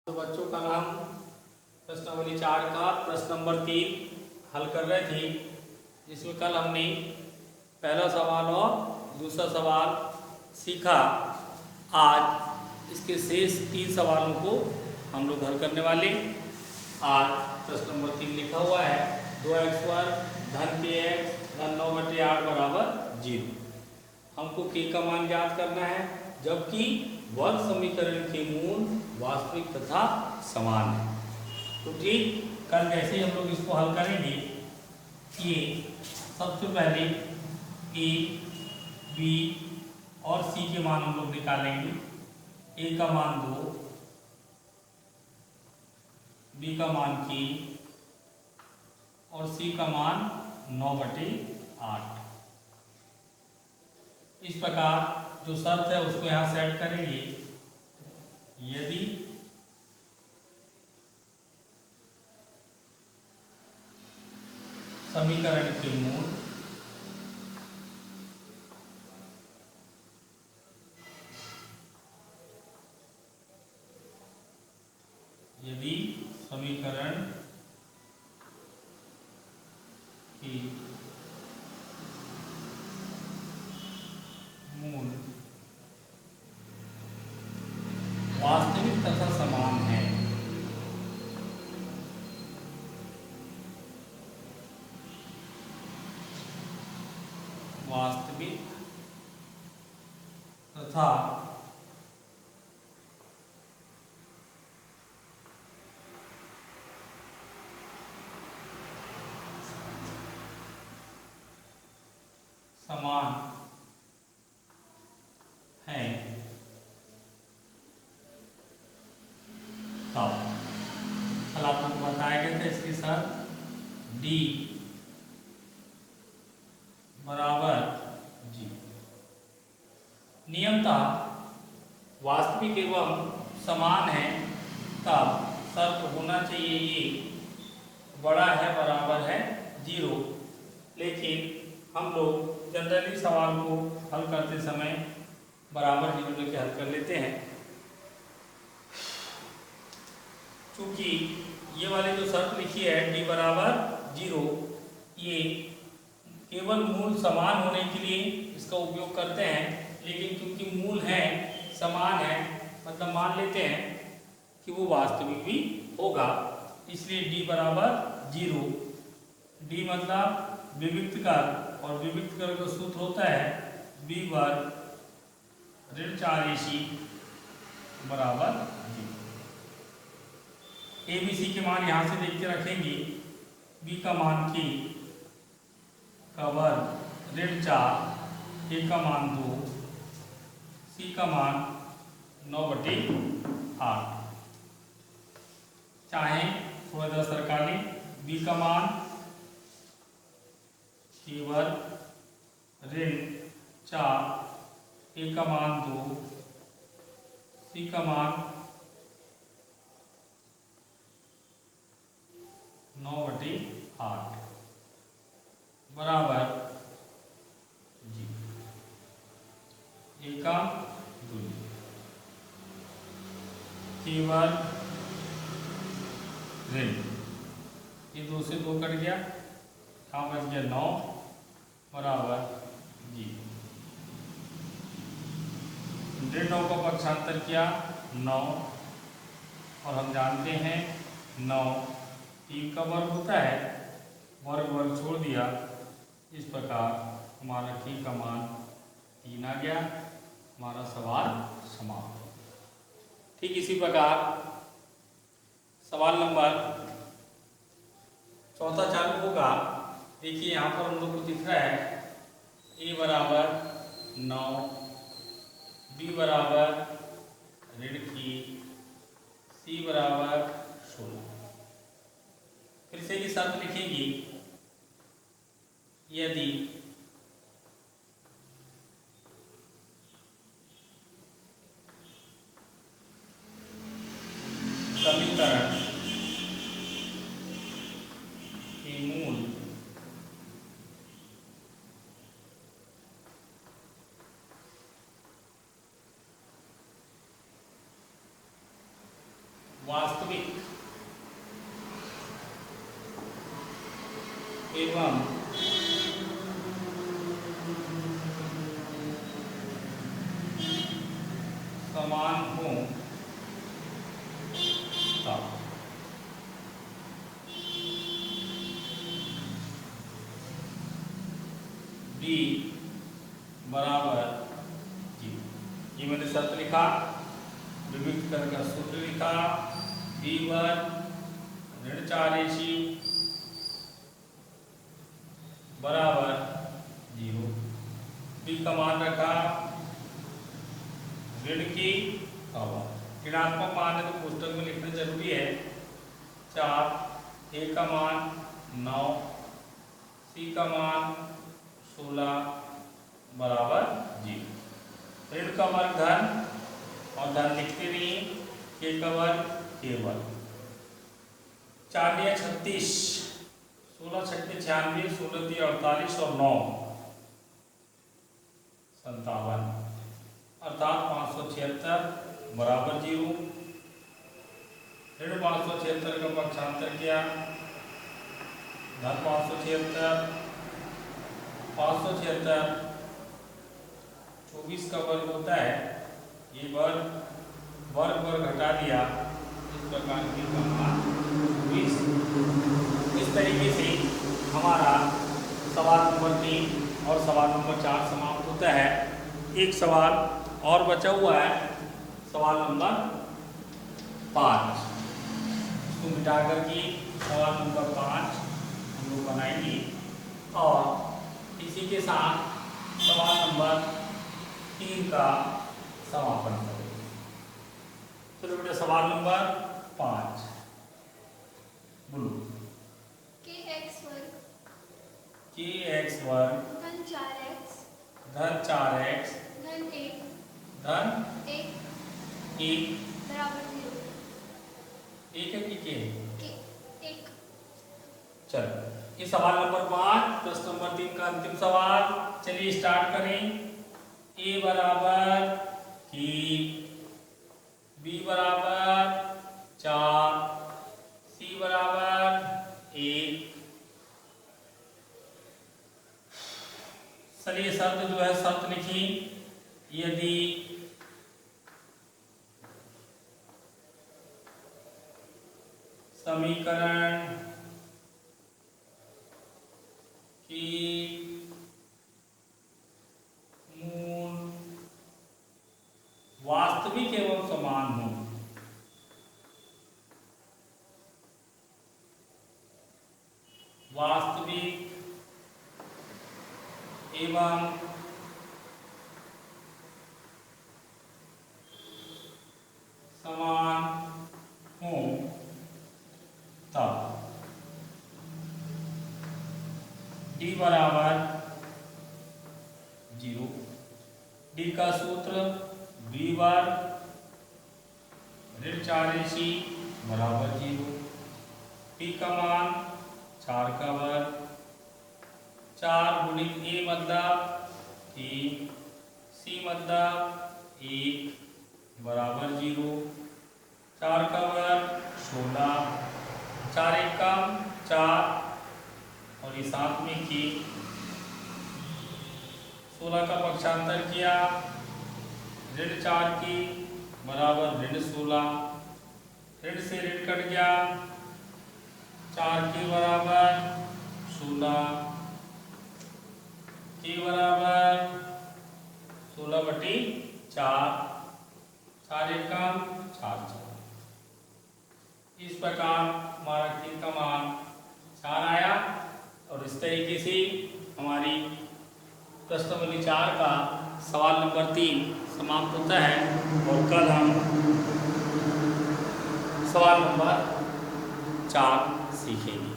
तो बच्चों का नाम प्रश्नावली 4 का प्रश्न नंबर 3 हल कर रहे थे, जिसमें कल हमने पहला सवाल और दूसरा सवाल सीखा। आज इसके शेष 3 सवालों को हम लोग हल करने वाले। आज प्रश्न नंबर 3 लिखा हुआ है 2x धन kx धन 9/8 बराबर 0। हमको k का मान ज्ञात करना है, जबकि वर्ग समीकरण के मूल वास्तविक तथा समान है। तो ठीक कल जैसे हम लोग इसको हल करेंगे, ये सबसे पहले a, b और c के मान हम लोग निकालेंगे। a का मान 2, b का मान k और c का मान 9/8। इस प्रकार जो शर्त है उसको यहाँ सेट करेंगे। यदि समीकरण के मूल के मूल वास्तविक तथा समान है, वास्तविक तथा समान है, तब कल आपको बताया गया था इसके साथ d बराबर g। नियमतः वास्तविक एवं समान है, तब शर्त होना चाहिए ये बड़ा है बराबर है 0। लेकिन हम लोग जनरली सवाल को हल करते समय बराबर 0 लेके हल कर लेते हैं। चूंकि ये वाली जो शर्त लिखी है d बराबर 0, ये केवल मूल समान होने के लिए इसका उपयोग करते हैं। लेकिन क्योंकि मूल है समान है, मतलब मान लेते हैं कि वो वास्तविक भी होगा, इसलिए d बराबर 0। d मतलब विविक्त कर, और विविक्त कर का सूत्र होता है b वर्ग ऋण 4ac बराबर 0। a b c के मान यहाँ से देख के रखेंगे। b का मान k का वर्ग ऋण 4, a का मान 2, c का मान 9/8। चाहे थोड़ा सा सरका लें। b का मान k वर्ग ऋण 4, a का मान 2, c का मान 9/8 बराबर जी। a का दूरी k वर्ग ऋण, ये 2 से 2 कट गया, यहाँ बच गया 9 बराबर जी। ऋण 9 का पक्षांतर किया 9, और हम जानते हैं 9 3 का वर्ग होता है, वर्ग वर्ग छोड़ दिया। इस प्रकार हमारा k का मान 3 आ गया। हमारा सवाल समाप्त। ठीक इसी प्रकार सवाल नंबर 4 चालू होगा। देखिए यहाँ पर हम लोग को दिख रहा है a बराबर 9, b बराबर ऋण की, c बराबर 16। फिर से ये शर्त लिखेंगे, यदि समीकरण के मूल वास्तविक एवं समान हो तब डी बराबर जी। ये मैंने शर्त लिखा, विविध कर का सूत्र लिखा, D1 ऋण 4AC बराबर 0। डी का मान रखा ऋण की पावर। ऋणात्मक मान है तो पुस्तक में लिखना जरूरी है। 4, A का मान 9, C का मान 16 बराबर 0। ऋण का वर्ग धन और धन लिखते नहीं, K का वर्ग केवल 4 या 36, 16 छक्के 96, 16 दिए 48 और 9 57 अर्थात 576 बराबर 0। ऋण 576 का पक्षांतर किया, धन 576 24 का वर्ग होता है, ये वर्ग हटा दिया, इस प्रकार की मान 24। इस तरीके से हमारा सवाल नंबर 3 और सवाल नंबर 4 समाप्त होता है। एक सवाल और बचा हुआ है, सवाल नंबर 5। इसको मिटा करके सवाल नंबर 5 हम लोग बनाएंगे और इसी के साथ सवाल नंबर 3 का समापन करेंगे। चलो बेटा सवाल नंबर 5 बोलो। kx वर्ग धन 4x धन 1 बराबर 0। एक है कि एक चलो ये सवाल नंबर 5 प्रश्न नंबर 3 का अंतिम सवाल। चलिए स्टार्ट करें। A बराबर की, B बराबर 4, C बराबर 1। चलिए शर्त जो है शर्त लिखी, यदि समीकरण की मूल वास्तविक एवं समान हो, वास्तविक एवं समान हो तब D बराबर 0। D का सूत्र B वर्ग ऋण 4AC बराबर 0। P का मान 4 का वर्ग, 4 गुणित A मतलब 3, C मतलब 1 बराबर 0। 4 का वर्ग 16, 4 1 का 4 और ये साथ में की 16 का पक्षांतर किया, ऋण 4 की बराबर ऋण 16, ऋण से ऋण कट गया, 4 की बराबर 16 की बराबर 16/4, 4 1 का 4 4। इस प्रकार हमारा Q का मान 4 आया और इस तरीके से हमारी प्रश्नावली 4 का सवाल नंबर 3 समाप्त होता है और कल हम सवाल नंबर 4 सीखेंगे।